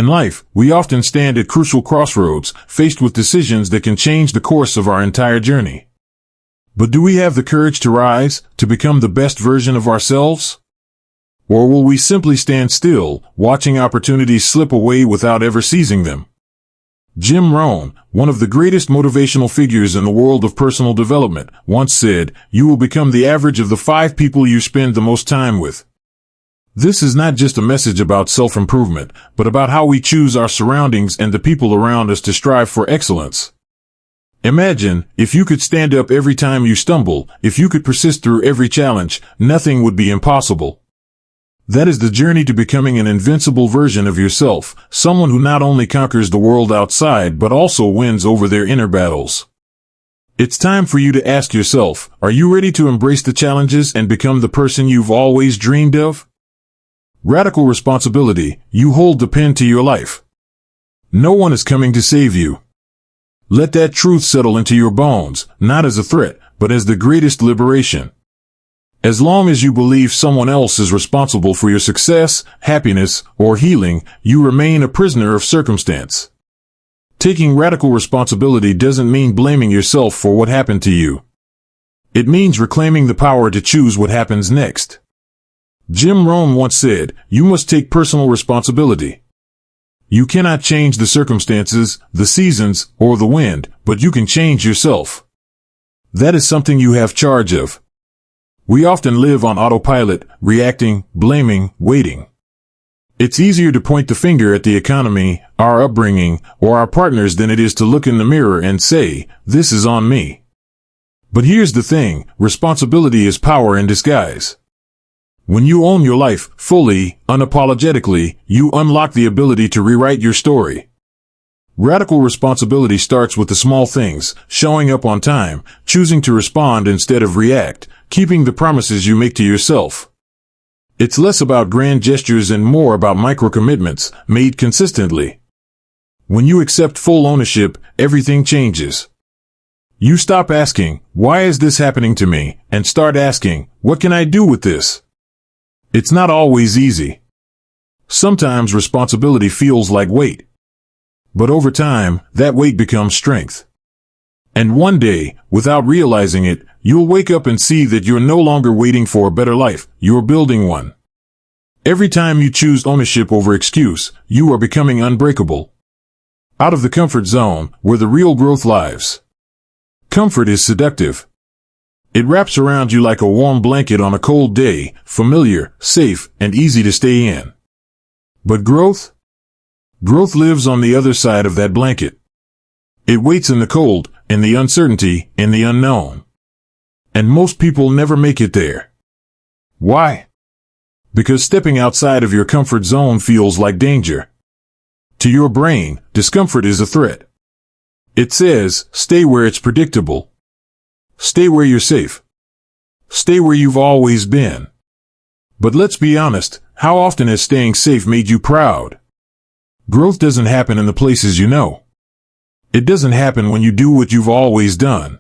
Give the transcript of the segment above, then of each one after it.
In life, we often stand at crucial crossroads, faced with decisions that can change the course of our entire journey. But do we have the courage to rise, to become the best version of ourselves? Or will we simply stand still, watching opportunities slip away without ever seizing them? Jim Rohn, one of the greatest motivational figures in the world of personal development, once said, "You will become the average of the 5 people you spend the most time with." This is not just a message about self-improvement, but about how we choose our surroundings and the people around us to strive for excellence. Imagine, if you could stand up every time you stumble, if you could persist through every challenge, nothing would be impossible. That is the journey to becoming an invincible version of yourself, someone who not only conquers the world outside but also wins over their inner battles. It's time for you to ask yourself, are you ready to embrace the challenges and become the person you've always dreamed of? Radical responsibility, you hold the pen to your life. No one is coming to save you. Let that truth settle into your bones, not as a threat, but as the greatest liberation. As long as you believe someone else is responsible for your success, happiness, or healing, you remain a prisoner of circumstance. Taking radical responsibility doesn't mean blaming yourself for what happened to you. It means reclaiming the power to choose what happens next. Jim Rohn once said, "You must take personal responsibility. You cannot change the circumstances, the seasons, or the wind, but you can change yourself. That is something you have charge of." We often live on autopilot, reacting, blaming, waiting. It's easier to point the finger at the economy, our upbringing, or our partners than it is to look in the mirror and say, "This is on me." But here's the thing, responsibility is power in disguise. When you own your life, fully, unapologetically, you unlock the ability to rewrite your story. Radical responsibility starts with the small things, showing up on time, choosing to respond instead of react, keeping the promises you make to yourself. It's less about grand gestures and more about micro-commitments, made consistently. When you accept full ownership, everything changes. You stop asking, "Why is this happening to me?" and start asking, "What can I do with this?" It's not always easy. Sometimes responsibility feels like weight. But over time, that weight becomes strength. And one day, without realizing it, you'll wake up and see that you're no longer waiting for a better life, you're building one. Every time you choose ownership over excuse, you are becoming unbreakable. Out of the comfort zone, where the real growth lies. Comfort is seductive. It wraps around you like a warm blanket on a cold day, familiar, safe, and easy to stay in. But growth? Growth lives on the other side of that blanket. It waits in the cold, in the uncertainty, in the unknown. And most people never make it there. Why? Because stepping outside of your comfort zone feels like danger. To your brain, discomfort is a threat. It says, stay where it's predictable. Stay where you're safe. Stay where you've always been. But let's be honest, how often has staying safe made you proud? Growth doesn't happen in the places you know. It doesn't happen when you do what you've always done.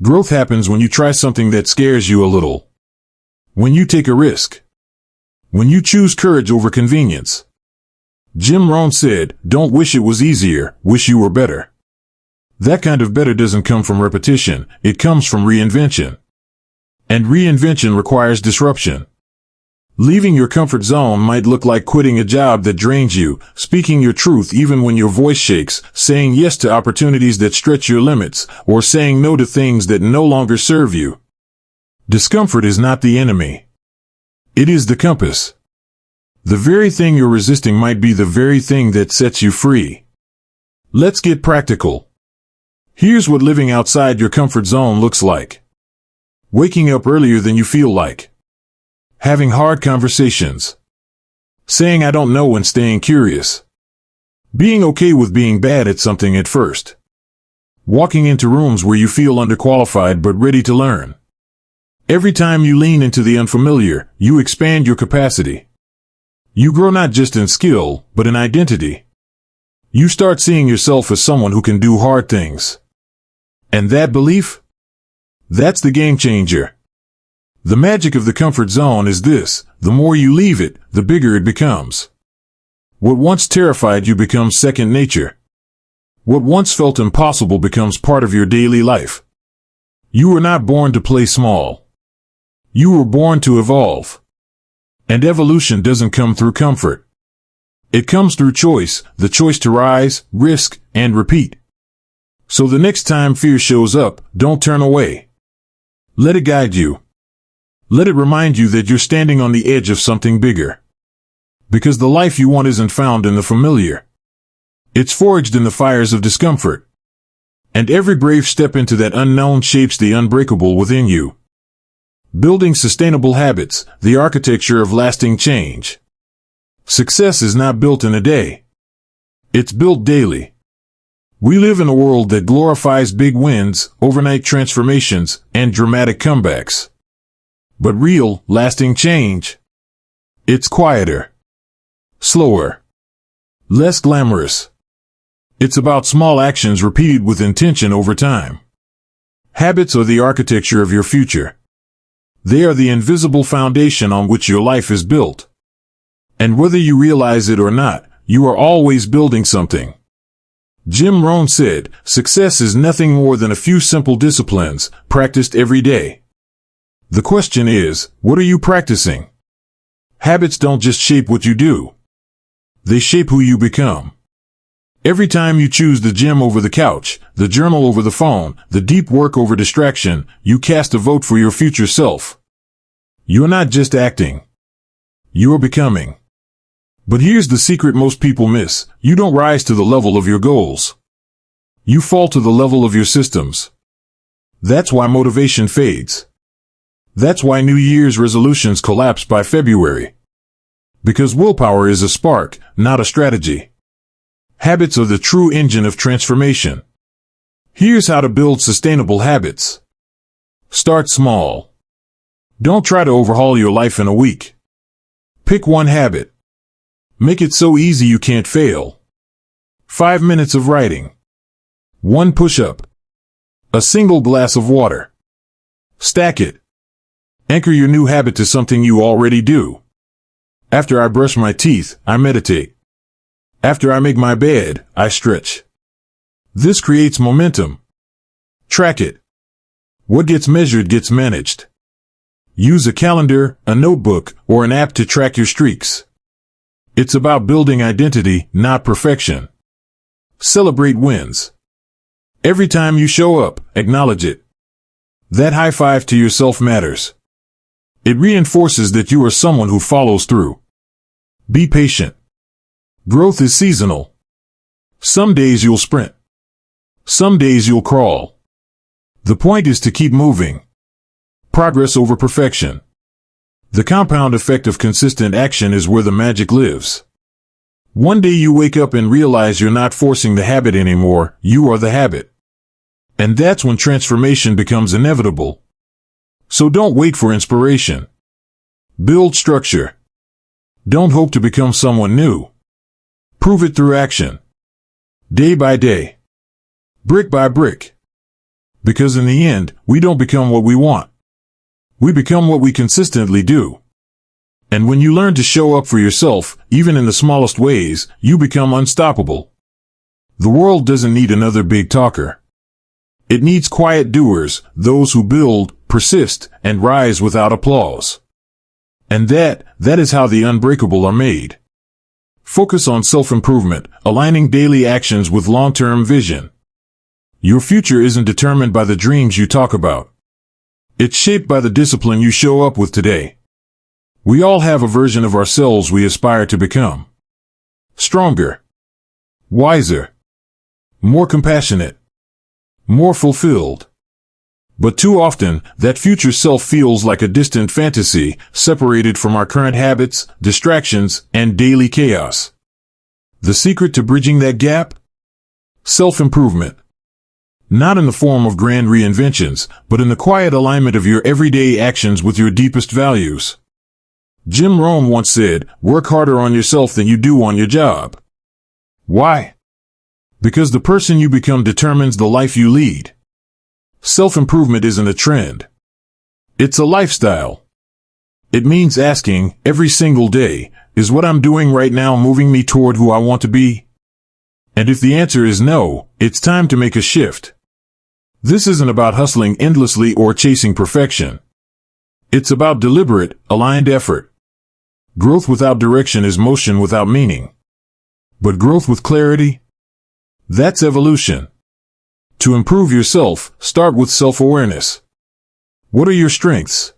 Growth happens when you try something that scares you a little. When you take a risk. When you choose courage over convenience. Jim Rohn said, "Don't wish it was easier, wish you were better." That kind of better doesn't come from repetition, it comes from reinvention. And reinvention requires disruption. Leaving your comfort zone might look like quitting a job that drains you, speaking your truth even when your voice shakes, saying yes to opportunities that stretch your limits, or saying no to things that no longer serve you. Discomfort is not the enemy. It is the compass. The very thing you're resisting might be the very thing that sets you free. Let's get practical. Here's what living outside your comfort zone looks like. Waking up earlier than you feel like. Having hard conversations. Saying "I don't know" and staying curious. Being okay with being bad at something at first. Walking into rooms where you feel underqualified but ready to learn. Every time you lean into the unfamiliar, you expand your capacity. You grow not just in skill, but in identity. You start seeing yourself as someone who can do hard things. And that belief? That's the game changer. The magic of the comfort zone is this: the more you leave it, the bigger it becomes. What once terrified you becomes second nature. What once felt impossible becomes part of your daily life. You were not born to play small. You were born to evolve. And evolution doesn't come through comfort. It comes through choice, the choice to rise, risk, and repeat. So the next time fear shows up, don't turn away. Let it guide you. Let it remind you that you're standing on the edge of something bigger. Because the life you want isn't found in the familiar. It's forged in the fires of discomfort. And every brave step into that unknown shapes the unbreakable within you. Building sustainable habits, the architecture of lasting change. Success is not built in a day. It's built daily. We live in a world that glorifies big wins, overnight transformations, and dramatic comebacks. But real, lasting change? It's quieter. Slower. Less glamorous. It's about small actions repeated with intention over time. Habits are the architecture of your future. They are the invisible foundation on which your life is built. And whether you realize it or not, you are always building something. Jim Rohn said, success is nothing more than a few simple disciplines, practiced every day. The question is, what are you practicing? Habits don't just shape what you do. They shape who you become. Every time you choose the gym over the couch, the journal over the phone, the deep work over distraction, you cast a vote for your future self. You're not just acting. You're becoming. But here's the secret most people miss. You don't rise to the level of your goals. You fall to the level of your systems. That's why motivation fades. That's why New Year's resolutions collapse by February. Because willpower is a spark, not a strategy. Habits are the true engine of transformation. Here's how to build sustainable habits. Start small. Don't try to overhaul your life in a week. Pick one habit. Make it so easy you can't fail. 5 minutes of writing. 1 push-up. A single glass of water. Stack it. Anchor your new habit to something you already do. After I brush my teeth, I meditate. After I make my bed, I stretch. This creates momentum. Track it. What gets measured gets managed. Use a calendar, a notebook, or an app to track your streaks. It's about building identity, not perfection. Celebrate wins. Every time you show up, acknowledge it. That high five to yourself matters. It reinforces that you are someone who follows through. Be patient. Growth is seasonal. Some days you'll sprint. Some days you'll crawl. The point is to keep moving. Progress over perfection. The compound effect of consistent action is where the magic lives. One day you wake up and realize you're not forcing the habit anymore, you are the habit. And that's when transformation becomes inevitable. So don't wait for inspiration. Build structure. Don't hope to become someone new. Prove it through action. Day by day. Brick by brick. Because in the end, we don't become what we want. We become what we consistently do. And when you learn to show up for yourself, even in the smallest ways, you become unstoppable. The world doesn't need another big talker. It needs quiet doers, those who build, persist, and rise without applause. And that is how the unbreakable are made. Focus on self-improvement, aligning daily actions with long-term vision. Your future isn't determined by the dreams you talk about. It's shaped by the discipline you show up with today. We all have a version of ourselves we aspire to become. Stronger. Wiser. More compassionate. More fulfilled. But too often, that future self feels like a distant fantasy, separated from our current habits, distractions, and daily chaos. The secret to bridging that gap? Self-improvement. Not in the form of grand reinventions, but in the quiet alignment of your everyday actions with your deepest values. Jim Rohn once said, work harder on yourself than you do on your job. Why? Because the person you become determines the life you lead. Self-improvement isn't a trend. It's a lifestyle. It means asking, every single day, Is what I'm doing right now moving me toward who I want to be? And if the answer is no, it's time to make a shift. This isn't about hustling endlessly or chasing perfection. It's about deliberate, aligned effort. Growth without direction is motion without meaning. But growth with clarity? That's evolution. To improve yourself, start with self-awareness. What are your strengths?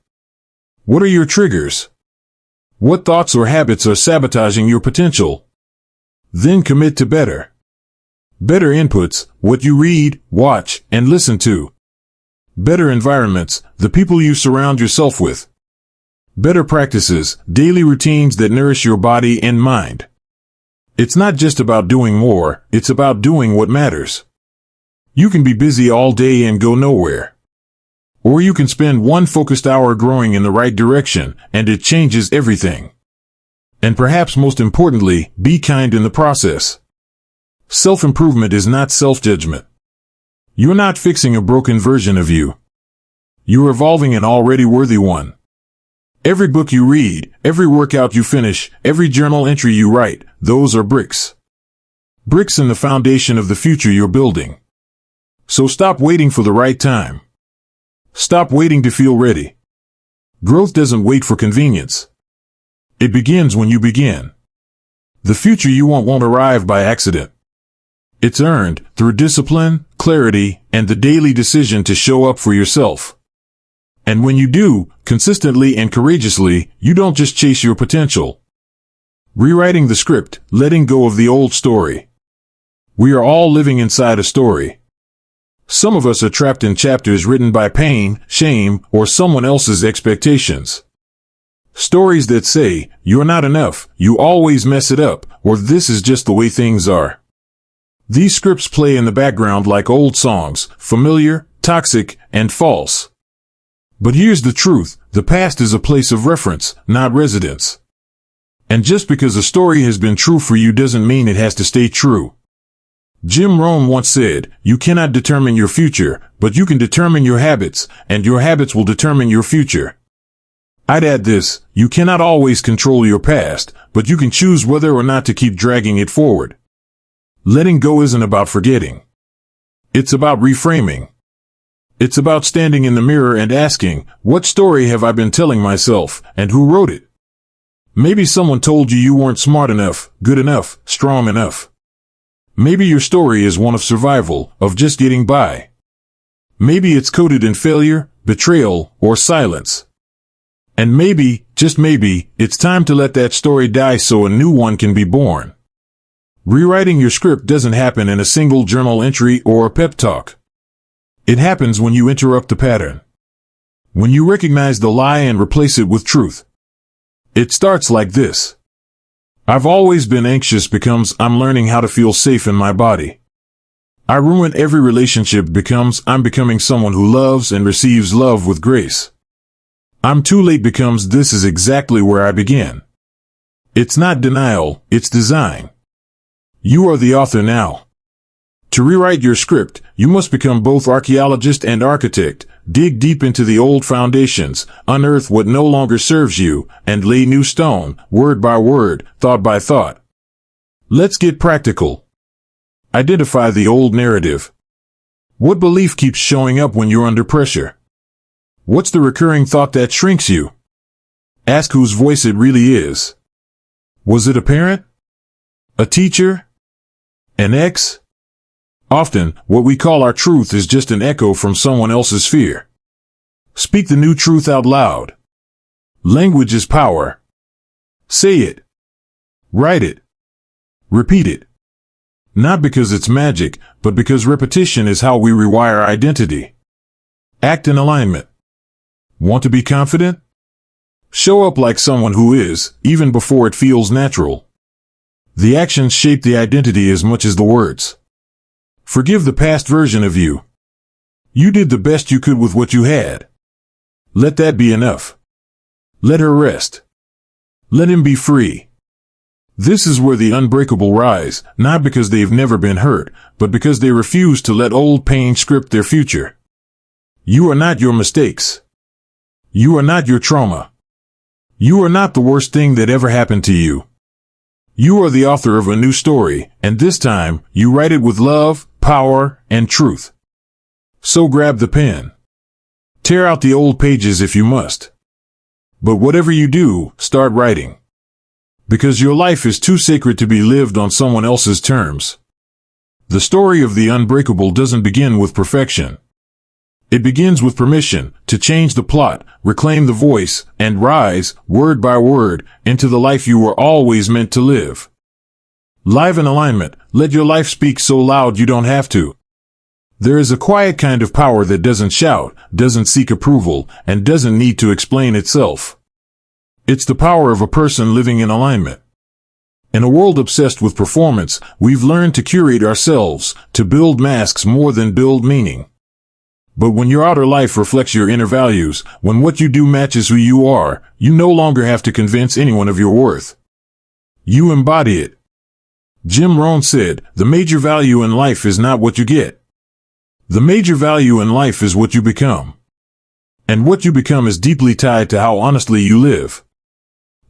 What are your triggers? What thoughts or habits are sabotaging your potential? Then commit to better. Better inputs, what you read, watch, and listen to. Better environments, the people you surround yourself with. Better practices, daily routines that nourish your body and mind. It's not just about doing more, it's about doing what matters. You can be busy all day and go nowhere. Or you can spend one focused hour growing in the right direction, and it changes everything. And perhaps most importantly, be kind in the process. Self-improvement is not self-judgment. You're not fixing a broken version of you. You're evolving an already worthy one. Every book you read, every workout you finish, every journal entry you write, those are bricks. Bricks in the foundation of the future you're building. So stop waiting for the right time. Stop waiting to feel ready. Growth doesn't wait for convenience. It begins when you begin. The future you want won't arrive by accident. It's earned through discipline, clarity, and the daily decision to show up for yourself. And when you do, consistently and courageously, you don't just chase your potential. Rewriting the script, letting go of the old story. We are all living inside a story. Some of us are trapped in chapters written by pain, shame, or someone else's expectations. Stories that say, you're not enough, you always mess it up, or this is just the way things are. These scripts play in the background like old songs, familiar, toxic, and false. But here's the truth, the past is a place of reference, not residence. And just because a story has been true for you doesn't mean it has to stay true. Jim Rohn once said, you cannot determine your future, but you can determine your habits, and your habits will determine your future. I'd add this, you cannot always control your past, but you can choose whether or not to keep dragging it forward. Letting go isn't about forgetting. It's about reframing. It's about standing in the mirror and asking, what story have I been telling myself, and who wrote it? Maybe someone told you you weren't smart enough, good enough, strong enough. Maybe your story is one of survival, of just getting by. Maybe it's coded in failure, betrayal, or silence. And maybe, just maybe, it's time to let that story die so a new one can be born. Rewriting your script doesn't happen in a single journal entry or a pep talk. It happens when you interrupt the pattern. When you recognize the lie and replace it with truth. It starts like this. I've always been anxious becomes I'm learning how to feel safe in my body. I ruin every relationship becomes I'm becoming someone who loves and receives love with grace. I'm too late becomes this is exactly where I began. It's not denial, it's design. You are the author now. To rewrite your script, you must become both archaeologist and architect, dig deep into the old foundations, unearth what no longer serves you, and lay new stone, word by word, thought by thought. Let's get practical. Identify the old narrative. What belief keeps showing up when you're under pressure? What's the recurring thought that shrinks you? Ask whose voice it really is. Was it a parent? A teacher? An ex? Often, what we call our truth is just an echo from someone else's fear. Speak the new truth out loud. Language is power. Say it. Write it. Repeat it. Not because it's magic, but because repetition is how we rewire identity. Act in alignment. Want to be confident? Show up like someone who is, even before it feels natural. The actions shape the identity as much as the words. Forgive the past version of you. You did the best you could with what you had. Let that be enough. Let her rest. Let him be free. This is where the unbreakable rise, not because they've never been hurt, but because they refuse to let old pain script their future. You are not your mistakes. You are not your trauma. You are not the worst thing that ever happened to you. You are the author of a new story, and this time, you write it with love, power, and truth. So grab the pen. Tear out the old pages if you must. But whatever you do, start writing. Because your life is too sacred to be lived on someone else's terms. The story of the unbreakable doesn't begin with perfection. It begins with permission to change the plot, reclaim the voice, and rise, word by word, into the life you were always meant to live. Live in alignment, let your life speak so loud you don't have to. There is a quiet kind of power that doesn't shout, doesn't seek approval, and doesn't need to explain itself. It's the power of a person living in alignment. In a world obsessed with performance, we've learned to curate ourselves, to build masks more than build meaning. But when your outer life reflects your inner values, when what you do matches who you are, you no longer have to convince anyone of your worth. You embody it. Jim Rohn said, "The major value in life is not what you get. The major value in life is what you become." And what you become is deeply tied to how honestly you live.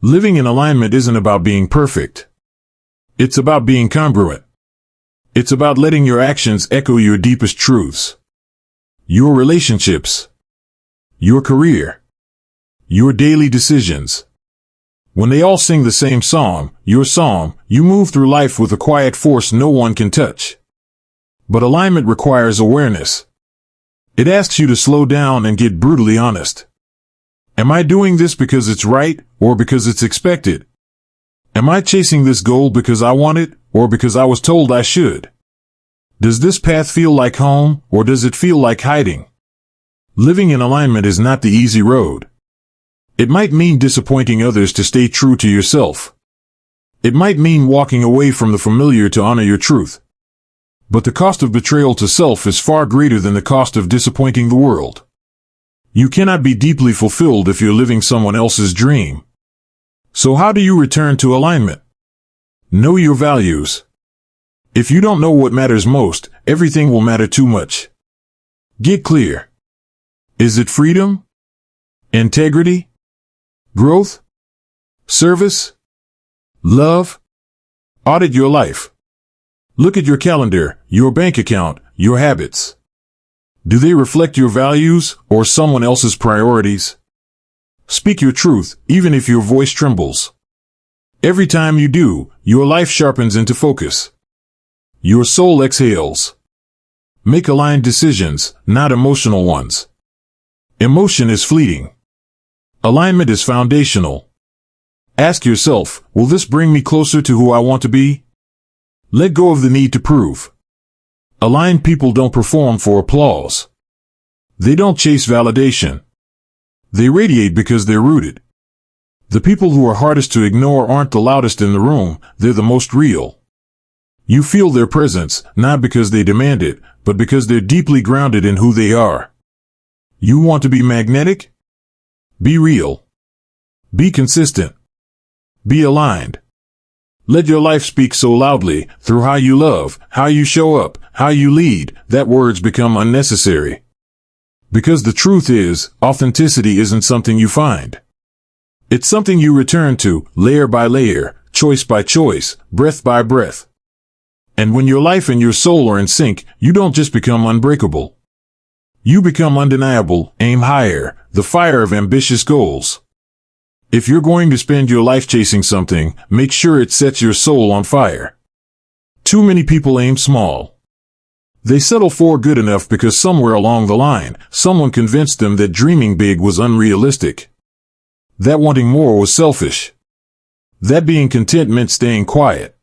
Living in alignment isn't about being perfect. It's about being congruent. It's about letting your actions echo your deepest truths. Your relationships. Your career. Your daily decisions. When they all sing the same song, your song, you move through life with a quiet force no one can touch. But alignment requires awareness. It asks you to slow down and get brutally honest. Am I doing this because it's right, or because it's expected? Am I chasing this goal because I want it, or because I was told I should? Does this path feel like home, or does it feel like hiding? Living in alignment is not the easy road. It might mean disappointing others to stay true to yourself. It might mean walking away from the familiar to honor your truth. But the cost of betrayal to self is far greater than the cost of disappointing the world. You cannot be deeply fulfilled if you're living someone else's dream. So how do you return to alignment? Know your values. If you don't know what matters most, everything will matter too much. Get clear. Is it freedom? Integrity? Growth? Service? Love? Audit your life. Look at your calendar, your bank account, your habits. Do they reflect your values or someone else's priorities? Speak your truth, even if your voice trembles. Every time you do, your life sharpens into focus. Your soul exhales. Make aligned decisions, not emotional ones. Emotion is fleeting. Alignment is foundational. Ask yourself, will this bring me closer to who I want to be? Let go of the need to prove. Aligned people don't perform for applause. They don't chase validation. They radiate because they're rooted. The people who are hardest to ignore aren't the loudest in the room, they're the most real. You feel their presence, not because they demand it, but because they're deeply grounded in who they are. You want to be magnetic? Be real. Be consistent. Be aligned. Let your life speak so loudly, through how you love, how you show up, how you lead, that words become unnecessary. Because the truth is, authenticity isn't something you find. It's something you return to, layer by layer, choice by choice, breath by breath. And when your life and your soul are in sync, you don't just become unbreakable. You become undeniable, aim higher, the fire of ambitious goals. If you're going to spend your life chasing something, make sure it sets your soul on fire. Too many people aim small. They settle for good enough because somewhere along the line, someone convinced them that dreaming big was unrealistic. That wanting more was selfish. That being content meant staying quiet.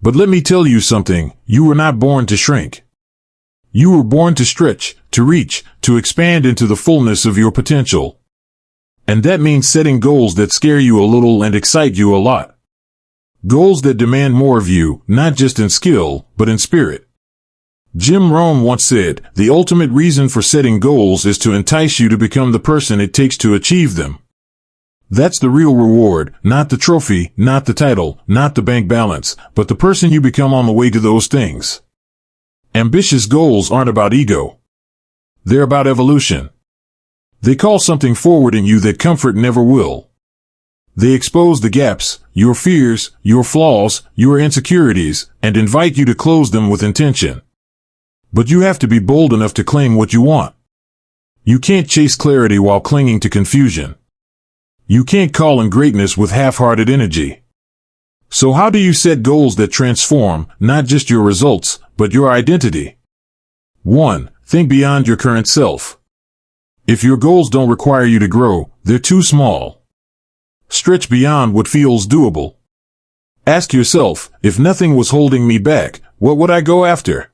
But let me tell you something, you were not born to shrink. You were born to stretch, to reach, to expand into the fullness of your potential. And that means setting goals that scare you a little and excite you a lot. Goals that demand more of you, not just in skill, but in spirit. Jim Rohn once said, the ultimate reason for setting goals is to entice you to become the person it takes to achieve them. That's the real reward, not the trophy, not the title, not the bank balance, but the person you become on the way to those things. Ambitious goals aren't about ego. They're about evolution. They call something forward in you that comfort never will. They expose the gaps, your fears, your flaws, your insecurities, and invite you to close them with intention. But you have to be bold enough to claim what you want. You can't chase clarity while clinging to confusion. You can't call in greatness with half-hearted energy. So how do you set goals that transform, not just your results, but your identity? 1. Think beyond your current self. If your goals don't require you to grow, they're too small. Stretch beyond what feels doable. Ask yourself, if nothing was holding me back, what would I go after?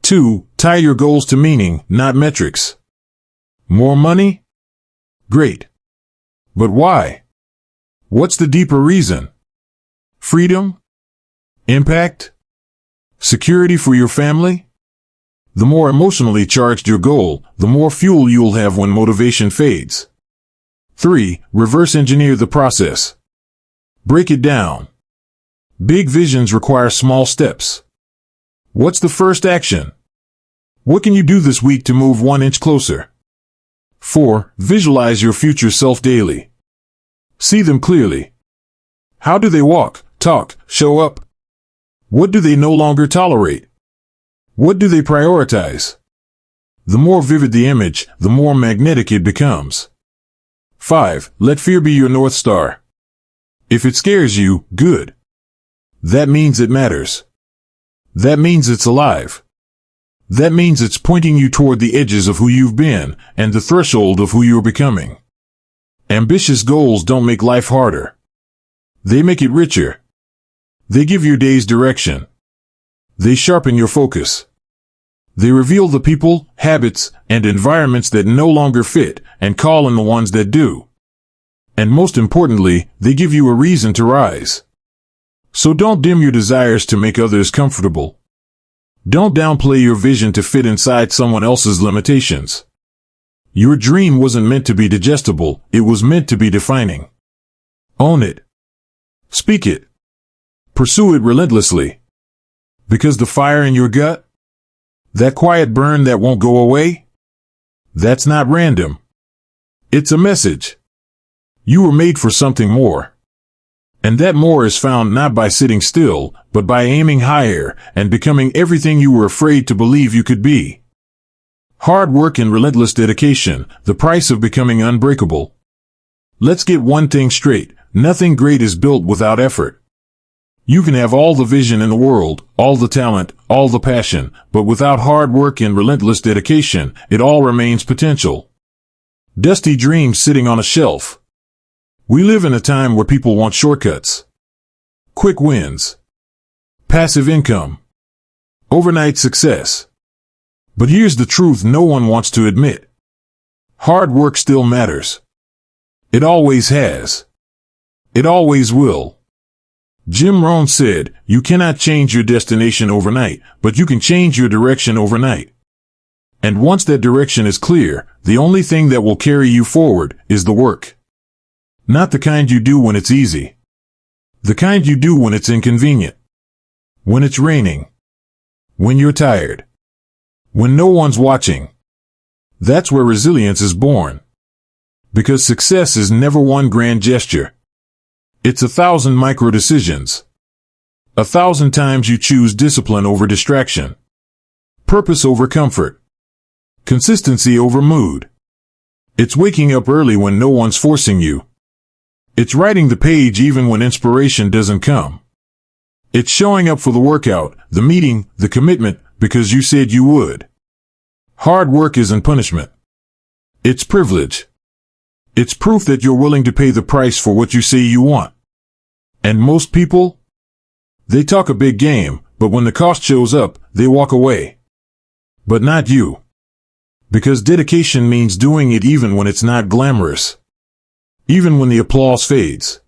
2. Tie your goals to meaning, not metrics. More money? Great. But why? What's the deeper reason? Freedom? Impact? Security for your family? The more emotionally charged your goal, the more fuel you'll have when motivation fades. 3. Reverse engineer the process. Break it down. Big visions require small steps. What's the first action? What can you do this week to move 1 inch closer? 4. Visualize your future self daily. See them clearly. How do they walk, talk, show up? What do they no longer tolerate? What do they prioritize? The more vivid the image, the more magnetic it becomes. 5. Let fear be your North Star. If it scares you, good. That means it matters. That means it's alive. That means it's pointing you toward the edges of who you've been and the threshold of who you're becoming. Ambitious goals don't make life harder. They make it richer. They give your days direction. They sharpen your focus. They reveal the people, habits, and environments that no longer fit and call in the ones that do. And most importantly, they give you a reason to rise. So don't dim your desires to make others comfortable. Don't downplay your vision to fit inside someone else's limitations. Your dream wasn't meant to be digestible, it was meant to be defining. Own it. Speak it. Pursue it relentlessly. Because the fire in your gut, that quiet burn that won't go away, that's not random. It's a message. You were made for something more. And that more is found not by sitting still, but by aiming higher and becoming everything you were afraid to believe you could be. Hard work and relentless dedication, the price of becoming unbreakable. Let's get one thing straight, nothing great is built without effort. You can have all the vision in the world, all the talent, all the passion, but without hard work and relentless dedication, it all remains potential. Dusty dreams sitting on a shelf. We live in a time where people want shortcuts. Quick wins. Passive income. Overnight success. But here's the truth no one wants to admit. Hard work still matters. It always has. It always will. Jim Rohn said, you cannot change your destination overnight, but you can change your direction overnight. And once that direction is clear, the only thing that will carry you forward is the work. Not the kind you do when it's easy. The kind you do when it's inconvenient. When it's raining. When you're tired. When no one's watching. That's where resilience is born. Because success is never one grand gesture. It's 1,000 micro decisions. 1,000 times you choose discipline over distraction. Purpose over comfort. Consistency over mood. It's waking up early when no one's forcing you. It's writing the page even when inspiration doesn't come. It's showing up for the workout, the meeting, the commitment, because you said you would. Hard work isn't punishment. It's privilege. It's proof that you're willing to pay the price for what you say you want. And most people? They talk a big game, but when the cost shows up, they walk away. But not you. Because dedication means doing it even when it's not glamorous. Even when the applause fades.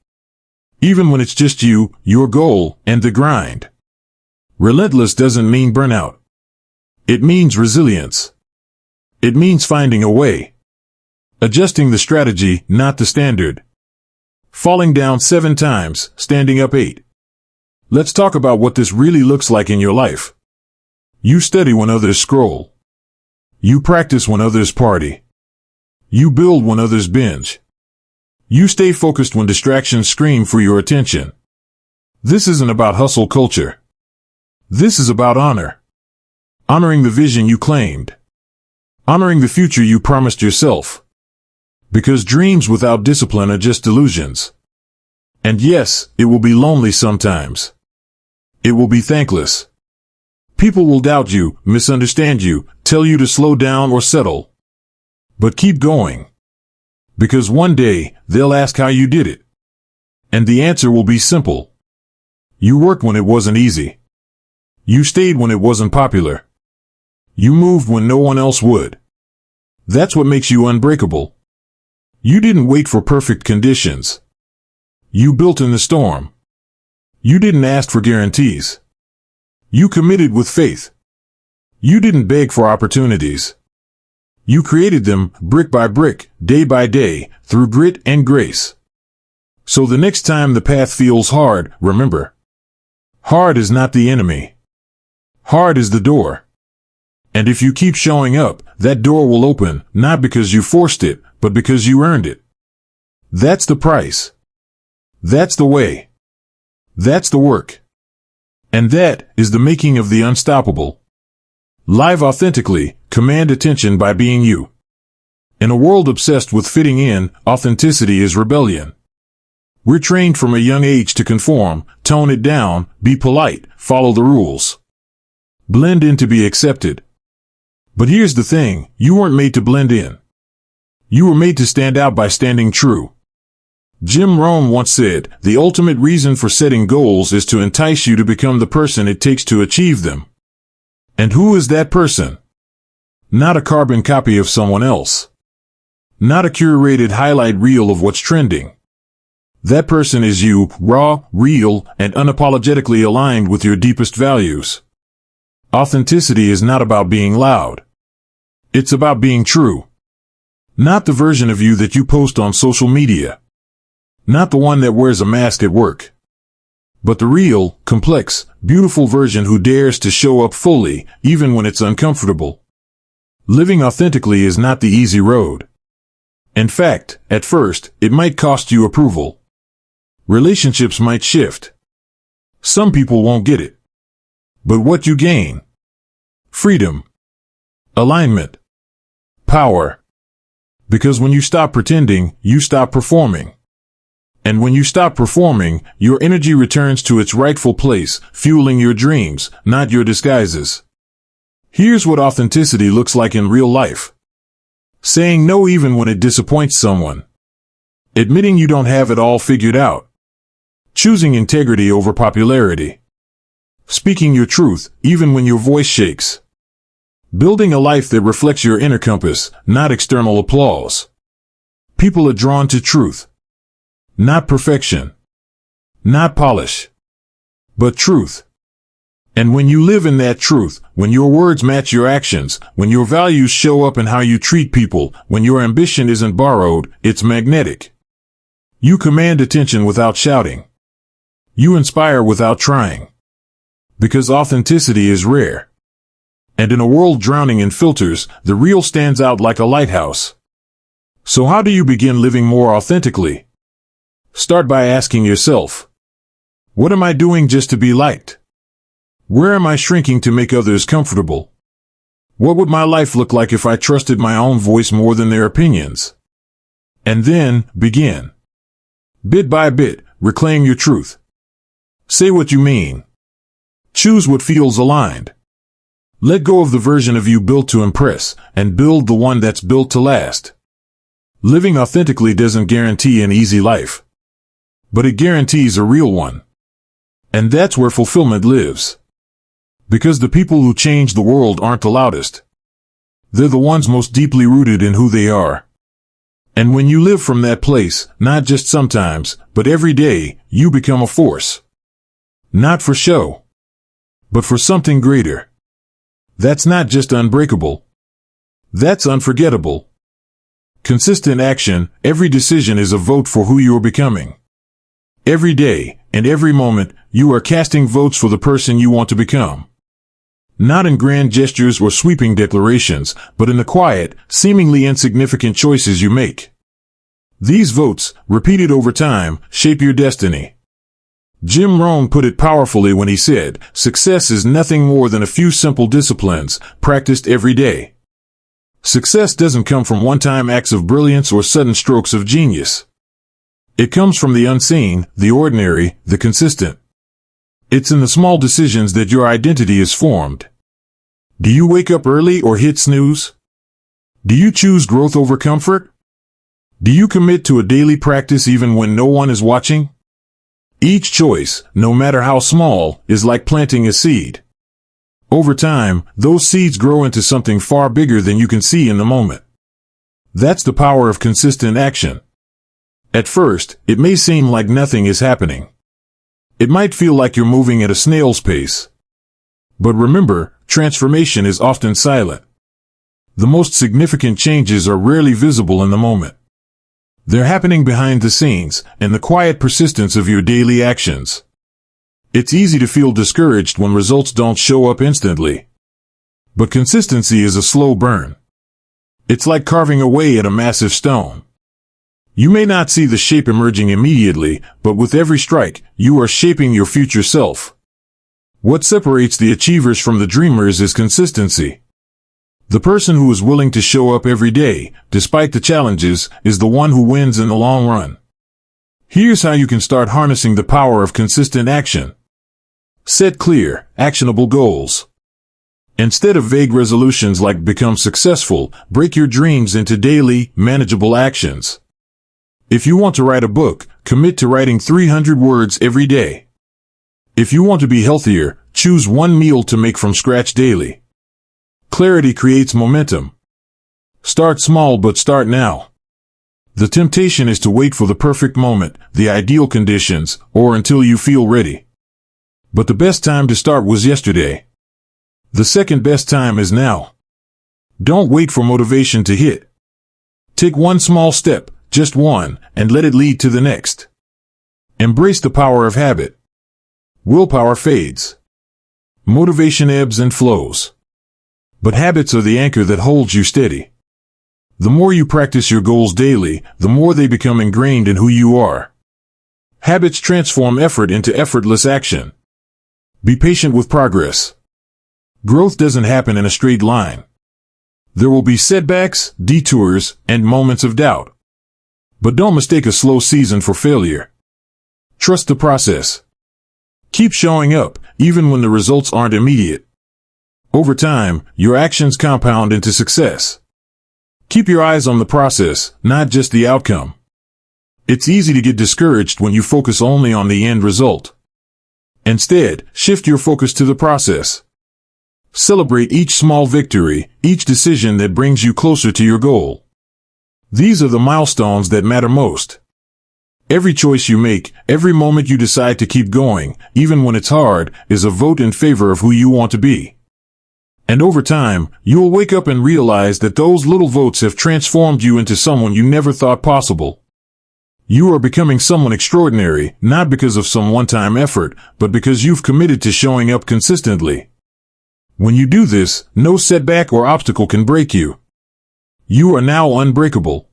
Even when it's just you, your goal, and the grind. Relentless doesn't mean burnout. It means resilience. It means finding a way. Adjusting the strategy, not the standard. Falling down 7 times, standing up 8. Let's talk about what this really looks like in your life. You study when others scroll. You practice when others party. You build when others binge. You stay focused when distractions scream for your attention. This isn't about hustle culture. This is about honor. Honoring the vision you claimed. Honoring the future you promised yourself. Because dreams without discipline are just illusions. And yes, it will be lonely sometimes. It will be thankless. People will doubt you, misunderstand you, tell you to slow down or settle. But keep going. Because one day, they'll ask how you did it. And the answer will be simple. You worked when it wasn't easy. You stayed when it wasn't popular. You moved when no one else would. That's what makes you unbreakable. You didn't wait for perfect conditions. You built in the storm. You didn't ask for guarantees. You committed with faith. You didn't beg for opportunities. You created them, brick by brick, day by day, through grit and grace. So the next time the path feels hard, remember, hard is not the enemy. Hard is the door. And if you keep showing up, that door will open, not because you forced it, but because you earned it. That's the price. That's the way. That's the work. And that is the making of the unstoppable. Live authentically, command attention by being you. In a world obsessed with fitting in, authenticity is rebellion. We're trained from a young age to conform, tone it down, be polite, follow the rules. Blend in to be accepted. But here's the thing, you weren't made to blend in. You were made to stand out by standing true. Jim Rohn once said, the ultimate reason for setting goals is to entice you to become the person it takes to achieve them. And who is that person? Not a carbon copy of someone else. Not a curated highlight reel of what's trending. That person is you, raw, real, and unapologetically aligned with your deepest values. Authenticity is not about being loud. It's about being true. Not the version of you that you post on social media. Not the one that wears a mask at work. But the real, complex, beautiful version who dares to show up fully, even when it's uncomfortable. Living authentically is not the easy road. In fact, at first, it might cost you approval. Relationships might shift. Some people won't get it. But what you gain? Freedom. Alignment. Power. Because when you stop pretending, you stop performing. And when you stop performing, your energy returns to its rightful place, fueling your dreams, not your disguises. Here's what authenticity looks like in real life. Saying no even when it disappoints someone. Admitting you don't have it all figured out. Choosing integrity over popularity. Speaking your truth, even when your voice shakes. Building a life that reflects your inner compass, not external applause. People are drawn to truth. Not perfection. Not polish. But truth. And when you live in that truth, when your words match your actions, when your values show up in how you treat people, when your ambition isn't borrowed, it's magnetic. You command attention without shouting. You inspire without trying. Because authenticity is rare. And in a world drowning in filters, the real stands out like a lighthouse. So how do you begin living more authentically? Start by asking yourself, what am I doing just to be liked? Where am I shrinking to make others comfortable? What would my life look like if I trusted my own voice more than their opinions? And then, begin. Bit by bit, reclaim your truth. Say what you mean. Choose what feels aligned. Let go of the version of you built to impress, and build the one that's built to last. Living authentically doesn't guarantee an easy life. But it guarantees a real one. And that's where fulfillment lives. Because the people who change the world aren't the loudest. They're the ones most deeply rooted in who they are. And when you live from that place, not just sometimes, but every day, you become a force. Not for show, but for something greater. That's not just unbreakable. That's unforgettable. Consistent action, every decision is a vote for who you are becoming. Every day, and every moment, you are casting votes for the person you want to become. Not in grand gestures or sweeping declarations, but in the quiet, seemingly insignificant choices you make. These votes, repeated over time, shape your destiny. Jim Rohn put it powerfully when he said, "Success is nothing more than a few simple disciplines, practiced every day." Success doesn't come from one-time acts of brilliance or sudden strokes of genius. It comes from the unseen, the ordinary, the consistent. It's in the small decisions that your identity is formed. Do you wake up early or hit snooze? Do you choose growth over comfort? Do you commit to a daily practice even when no one is watching? Each choice, no matter how small, is like planting a seed. Over time, those seeds grow into something far bigger than you can see in the moment. That's the power of consistent action. At first, it may seem like nothing is happening. It might feel like you're moving at a snail's pace. But remember, transformation is often silent. The most significant changes are rarely visible in the moment. They're happening behind the scenes, in the quiet persistence of your daily actions. It's easy to feel discouraged when results don't show up instantly. But consistency is a slow burn. It's like carving away at a massive stone. You may not see the shape emerging immediately, but with every strike, you are shaping your future self. What separates the achievers from the dreamers is consistency. The person who is willing to show up every day, despite the challenges, is the one who wins in the long run. Here's how you can start harnessing the power of consistent action. Set clear, actionable goals. Instead of vague resolutions like become successful, break your dreams into daily, manageable actions. If you want to write a book, commit to writing 300 words every day. If you want to be healthier, choose one meal to make from scratch daily. Clarity creates momentum. Start small but start now. The temptation is to wait for the perfect moment, the ideal conditions, or until you feel ready. But the best time to start was yesterday. The second best time is now. Don't wait for motivation to hit. Take one small step, just one, and let it lead to the next. Embrace the power of habit. Willpower fades. Motivation ebbs and flows. But habits are the anchor that holds you steady. The more you practice your goals daily, the more they become ingrained in who you are. Habits transform effort into effortless action. Be patient with progress. Growth doesn't happen in a straight line. There will be setbacks, detours, and moments of doubt. But don't mistake a slow season for failure. Trust the process. Keep showing up, even when the results aren't immediate. Over time, your actions compound into success. Keep your eyes on the process, not just the outcome. It's easy to get discouraged when you focus only on the end result. Instead, shift your focus to the process. Celebrate each small victory, each decision that brings you closer to your goal. These are the milestones that matter most. Every choice you make, every moment you decide to keep going, even when it's hard, is a vote in favor of who you want to be. And over time, you'll wake up and realize that those little votes have transformed you into someone you never thought possible. You are becoming someone extraordinary, not because of some one-time effort, but because you've committed to showing up consistently. When you do this, no setback or obstacle can break you. You are now unbreakable.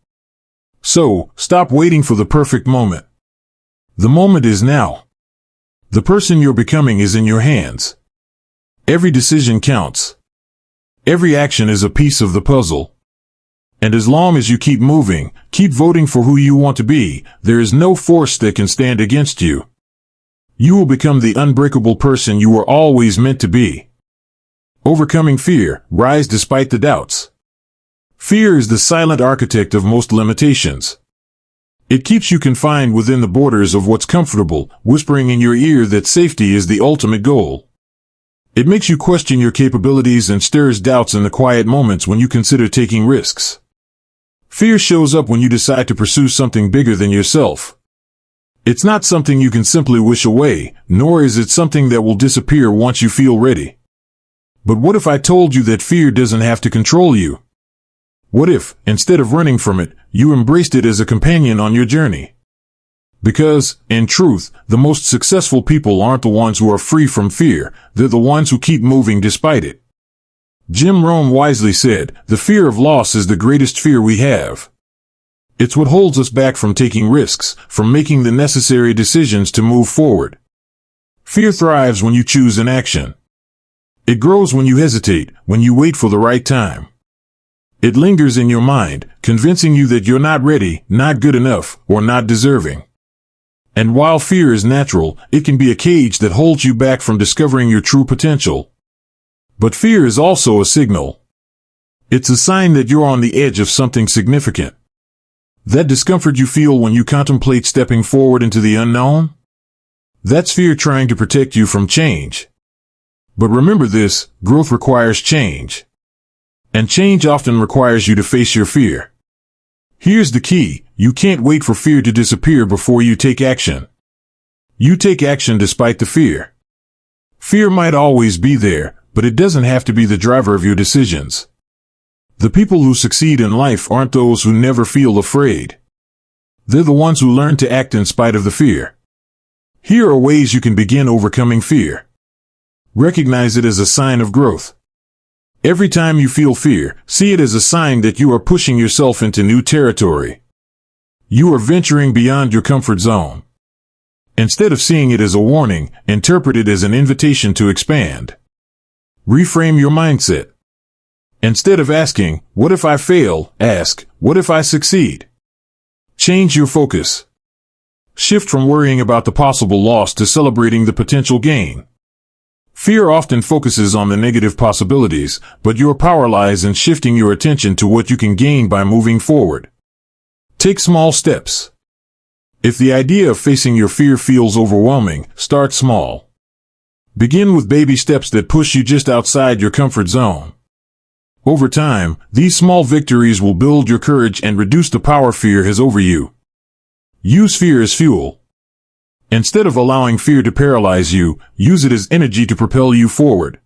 So, stop waiting for the perfect moment. The moment is now. The person you're becoming is in your hands. Every decision counts. Every action is a piece of the puzzle. And as long as you keep moving, keep voting for who you want to be, there is no force that can stand against you. You will become the unbreakable person you were always meant to be. Overcoming fear, rise despite the doubts. Fear is the silent architect of most limitations. It keeps you confined within the borders of what's comfortable, whispering in your ear that safety is the ultimate goal. It makes you question your capabilities and stirs doubts in the quiet moments when you consider taking risks. Fear shows up when you decide to pursue something bigger than yourself. It's not something you can simply wish away, nor is it something that will disappear once you feel ready. But what if I told you that fear doesn't have to control you? What if, instead of running from it, you embraced it as a companion on your journey? Because, in truth, the most successful people aren't the ones who are free from fear, they're the ones who keep moving despite it. Jim Rohn wisely said, "The fear of loss is the greatest fear we have." It's what holds us back from taking risks, from making the necessary decisions to move forward. Fear thrives when you choose inaction. It grows when you hesitate, when you wait for the right time. It lingers in your mind, convincing you that you're not ready, not good enough, or not deserving. And while fear is natural, it can be a cage that holds you back from discovering your true potential. But fear is also a signal. It's a sign that you're on the edge of something significant. That discomfort you feel when you contemplate stepping forward into the unknown? That's fear trying to protect you from change. But remember this, growth requires change. And change often requires you to face your fear. Here's the key, you can't wait for fear to disappear before you take action. You take action despite the fear. Fear might always be there, but it doesn't have to be the driver of your decisions. The people who succeed in life aren't those who never feel afraid. They're the ones who learn to act in spite of the fear. Here are ways you can begin overcoming fear. Recognize it as a sign of growth. Every time you feel fear, see it as a sign that you are pushing yourself into new territory. You are venturing beyond your comfort zone. Instead of seeing it as a warning, interpret it as an invitation to expand. Reframe your mindset. Instead of asking, "What if I fail?" ask, "What if I succeed?" Change your focus. Shift from worrying about the possible loss to celebrating the potential gain. Fear often focuses on the negative possibilities, but your power lies in shifting your attention to what you can gain by moving forward. Take small steps. If the idea of facing your fear feels overwhelming, start small. Begin with baby steps that push you just outside your comfort zone. Over time, these small victories will build your courage and reduce the power fear has over you. Use fear as fuel. Instead of allowing fear to paralyze you, use it as energy to propel you forward.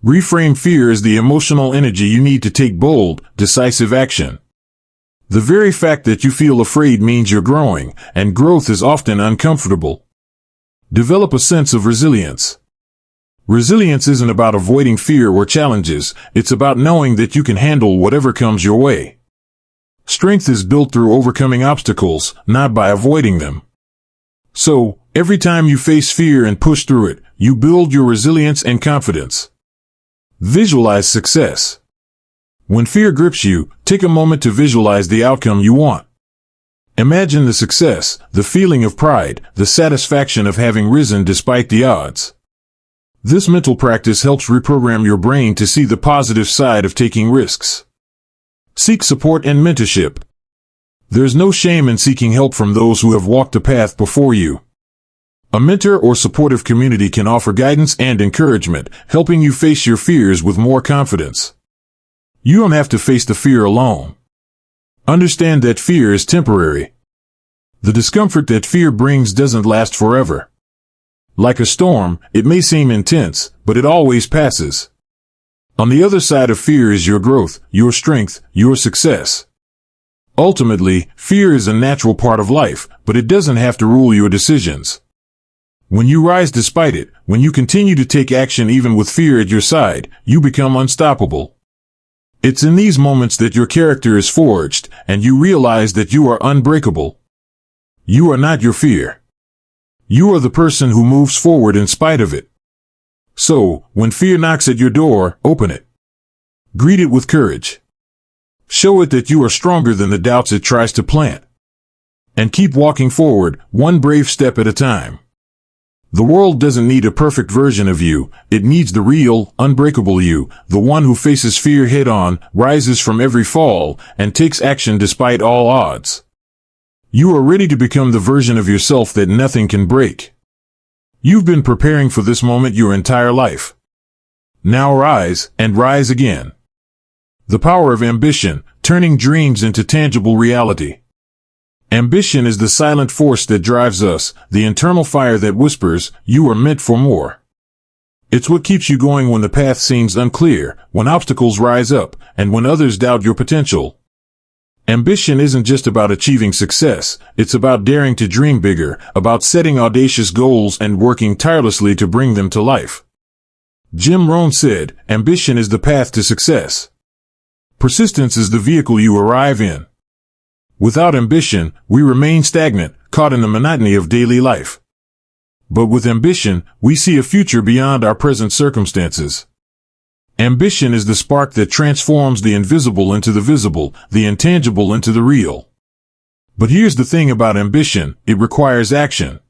Reframe fear as the emotional energy you need to take bold, decisive action. The very fact that you feel afraid means you're growing, and growth is often uncomfortable. Develop a sense of resilience. Resilience isn't about avoiding fear or challenges, it's about knowing that you can handle whatever comes your way. Strength is built through overcoming obstacles, not by avoiding them. So, every time you face fear and push through it, you build your resilience and confidence. Visualize success. When fear grips you, take a moment to visualize the outcome you want. Imagine the success, the feeling of pride, the satisfaction of having risen despite the odds. This mental practice helps reprogram your brain to see the positive side of taking risks. Seek support and mentorship. There's no shame in seeking help from those who have walked the path before you. A mentor or supportive community can offer guidance and encouragement, helping you face your fears with more confidence. You don't have to face the fear alone. Understand that fear is temporary. The discomfort that fear brings doesn't last forever. Like a storm, it may seem intense, but it always passes. On the other side of fear is your growth, your strength, your success. Ultimately, fear is a natural part of life, but it doesn't have to rule your decisions. When you rise despite it, when you continue to take action even with fear at your side, you become unstoppable. It's in these moments that your character is forged, and you realize that you are unbreakable. You are not your fear. You are the person who moves forward in spite of it. So, when fear knocks at your door, open it. Greet it with courage. Show it that you are stronger than the doubts it tries to plant. And keep walking forward, one brave step at a time. The world doesn't need a perfect version of you, it needs the real, unbreakable you, the one who faces fear head-on, rises from every fall, and takes action despite all odds. You are ready to become the version of yourself that nothing can break. You've been preparing for this moment your entire life. Now rise, and rise again. The power of ambition, turning dreams into tangible reality. Ambition is the silent force that drives us, the internal fire that whispers, "You are meant for more." It's what keeps you going when the path seems unclear, when obstacles rise up, and when others doubt your potential. Ambition isn't just about achieving success, it's about daring to dream bigger, about setting audacious goals and working tirelessly to bring them to life. Jim Rohn said, "Ambition is the path to success. Persistence is the vehicle you arrive in." Without ambition, we remain stagnant, caught in the monotony of daily life. But with ambition, we see a future beyond our present circumstances. Ambition is the spark that transforms the invisible into the visible, the intangible into the real. But here's the thing about ambition, it requires action.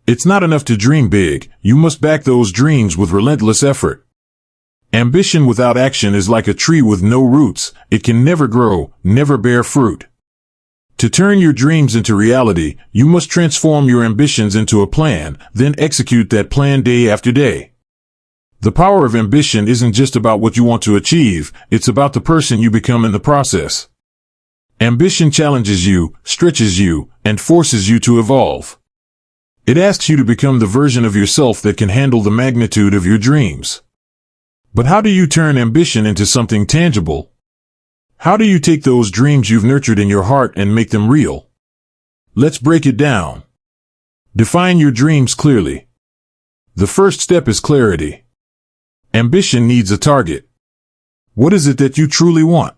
It's not enough to dream big, you must back those dreams with relentless effort. Ambition without action is like a tree with no roots, it can never grow, never bear fruit. To turn your dreams into reality, you must transform your ambitions into a plan, then execute that plan day after day. The power of ambition isn't just about what you want to achieve, it's about the person you become in the process. Ambition challenges you, stretches you, and forces you to evolve. It asks you to become the version of yourself that can handle the magnitude of your dreams. But how do you turn ambition into something tangible? How do you take those dreams you've nurtured in your heart and make them real? Let's break it down. Define your dreams clearly. The first step is clarity. Ambition needs a target. What is it that you truly want?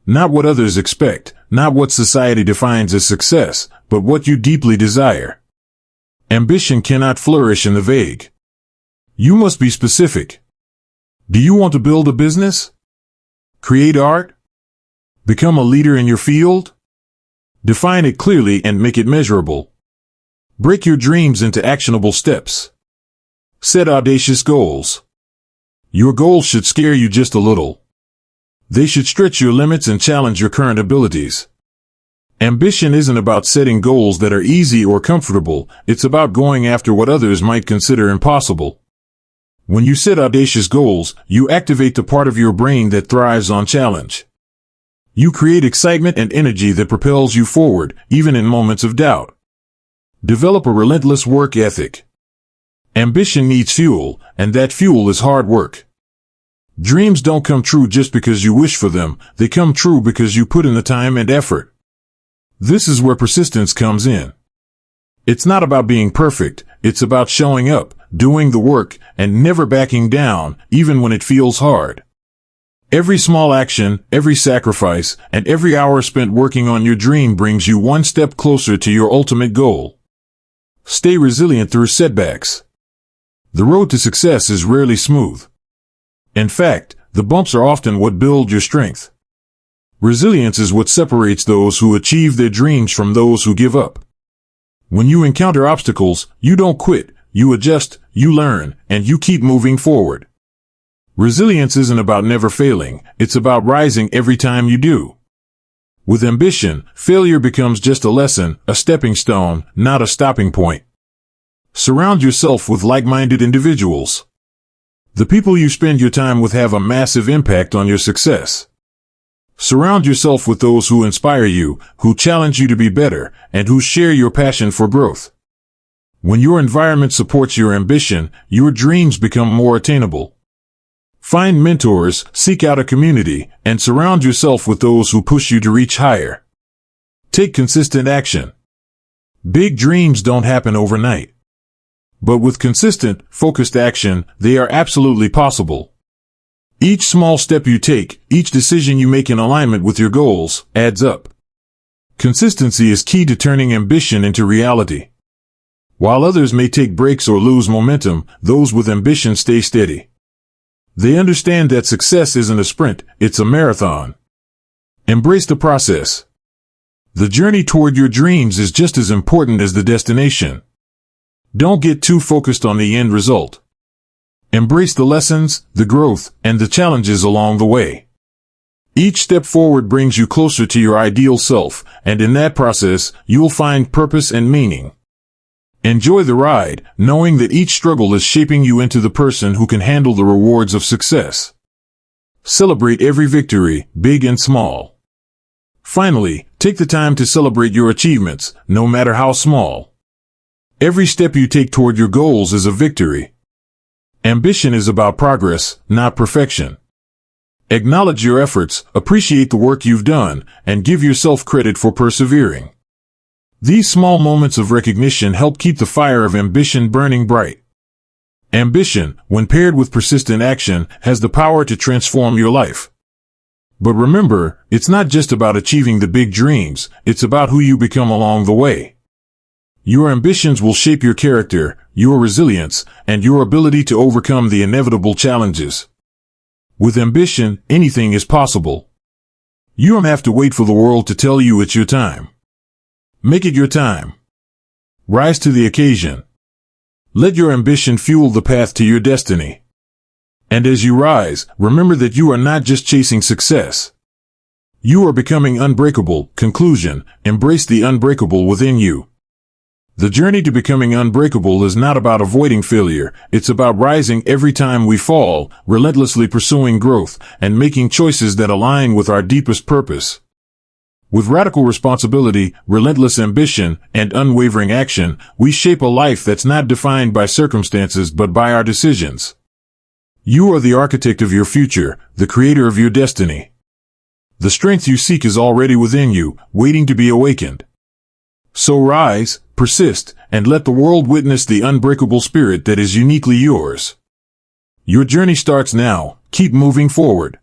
Not what others expect, not what society defines as success, but what you deeply desire. Ambition cannot flourish in the vague. You must be specific. Do you want to build a business? Create art? Become a leader in your field? Define it clearly and make it measurable. Break your dreams into actionable steps. Set audacious goals. Your goals should scare you just a little. They should stretch your limits and challenge your current abilities. Ambition isn't about setting goals that are easy or comfortable, it's about going after what others might consider impossible. When you set audacious goals, you activate the part of your brain that thrives on challenge. You create excitement and energy that propels you forward, even in moments of doubt. Develop a relentless work ethic. Ambition needs fuel, and that fuel is hard work. Dreams don't come true just because you wish for them, they come true because you put in the time and effort. This is where persistence comes in. It's not about being perfect, it's about showing up, doing the work, and never backing down, even when it feels hard. Every small action, every sacrifice, and every hour spent working on your dream brings you one step closer to your ultimate goal. Stay resilient through setbacks. The road to success is rarely smooth. In fact, the bumps are often what build your strength. Resilience is what separates those who achieve their dreams from those who give up. When you encounter obstacles, you don't quit, you adjust, you learn, and you keep moving forward. Resilience isn't about never failing, it's about rising every time you do. With ambition, failure becomes just a lesson, a stepping stone, not a stopping point. Surround yourself with like-minded individuals. The people you spend your time with have a massive impact on your success. Surround yourself with those who inspire you, who challenge you to be better, and who share your passion for growth. When your environment supports your ambition, your dreams become more attainable. Find mentors, seek out a community, and surround yourself with those who push you to reach higher. Take consistent action. Big dreams don't happen overnight. But with consistent, focused action, they are absolutely possible. Each small step you take, each decision you make in alignment with your goals, adds up. Consistency is key to turning ambition into reality. While others may take breaks or lose momentum, those with ambition stay steady. They understand that success isn't a sprint, it's a marathon. Embrace the process. The journey toward your dreams is just as important as the destination. Don't get too focused on the end result. Embrace the lessons, the growth, and the challenges along the way. Each step forward brings you closer to your ideal self, and in that process, you'll find purpose and meaning. Enjoy the ride, knowing that each struggle is shaping you into the person who can handle the rewards of success. Celebrate every victory, big and small. Finally, take the time to celebrate your achievements, no matter how small. Every step you take toward your goals is a victory. Ambition is about progress, not perfection. Acknowledge your efforts, appreciate the work you've done, and give yourself credit for persevering. These small moments of recognition help keep the fire of ambition burning bright. Ambition, when paired with persistent action, has the power to transform your life. But remember, it's not just about achieving the big dreams, it's about who you become along the way. Your ambitions will shape your character, your resilience, and your ability to overcome the inevitable challenges. With ambition, anything is possible. You don't have to wait for the world to tell you it's your time. Make it your time. Rise to the occasion. Let your ambition fuel the path to your destiny. And as you rise, remember that you are not just chasing success. You are becoming unbreakable. Conclusion: embrace the unbreakable within you. The journey to becoming unbreakable is not about avoiding failure, it's about rising every time we fall, relentlessly pursuing growth, and making choices that align with our deepest purpose. With radical responsibility, relentless ambition, and unwavering action, we shape a life that's not defined by circumstances but by our decisions. You are the architect of your future, the creator of your destiny. The strength you seek is already within you, waiting to be awakened. So rise, persist, and let the world witness the unbreakable spirit that is uniquely yours. Your journey starts now. Keep moving forward.